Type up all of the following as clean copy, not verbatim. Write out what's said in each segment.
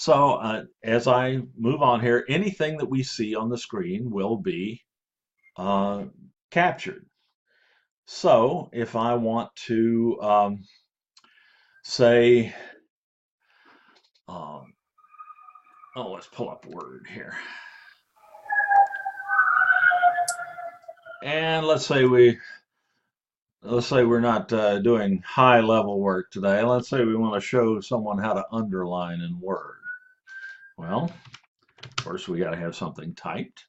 So as I move on here, anything that we see on the screen will be uh, captured. So if I want to say, um, oh, let's pull up Word here. And let's say we're not doing high level work today. Let's say we want to show someone how to underline in Word. Well, first we got to have something typed.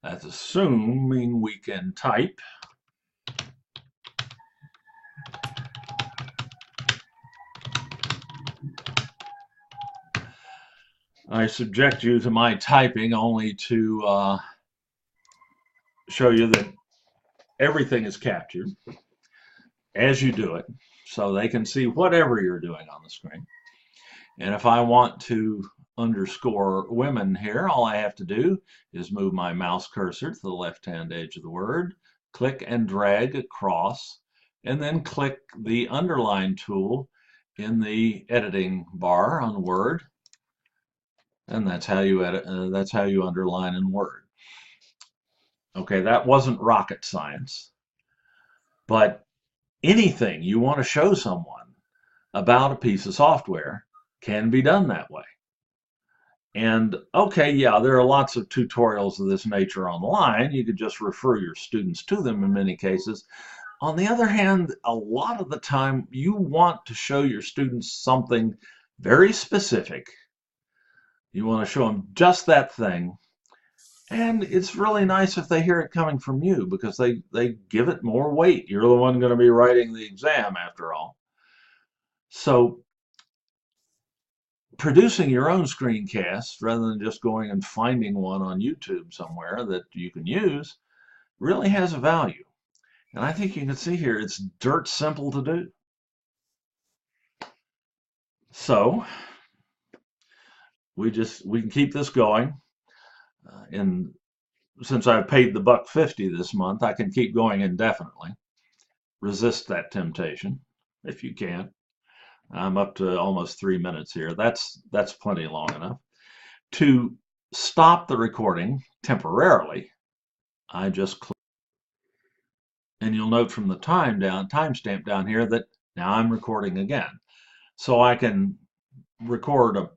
That's assuming we can type. I subject you to my typing only to show you that everything is captured as you do it, so they can see whatever you're doing on the screen. And if I want to underscore women here, all I have to do is move my mouse cursor to the left-hand edge of the word, click and drag across, and then click the underline tool in the editing bar on Word, and that's how you edit. That's how you underline in Word. Okay, that wasn't rocket science, but anything you want to show someone about a piece of software can be done that way. And okay, yeah, there are lots of tutorials of this nature online. You could just refer your students to them in many cases. On the other hand, a lot of the time you want to show your students something very specific. You want to show them just that thing. And it's really nice if they hear it coming from you because they give it more weight. You're the one going to be writing the exam after all. So producing your own screencast rather than just going and finding one on YouTube somewhere that you can use really has a value. And I think you can see here it's dirt simple to do. So we can keep this going. And since I've paid the $1.50 this month, I can keep going indefinitely. Resist that temptation if you can. I'm up to almost 3 minutes here. That's plenty long enough. To stop the recording temporarily, I just click, and you'll note from the timestamp down here that now I'm recording again. So I can record a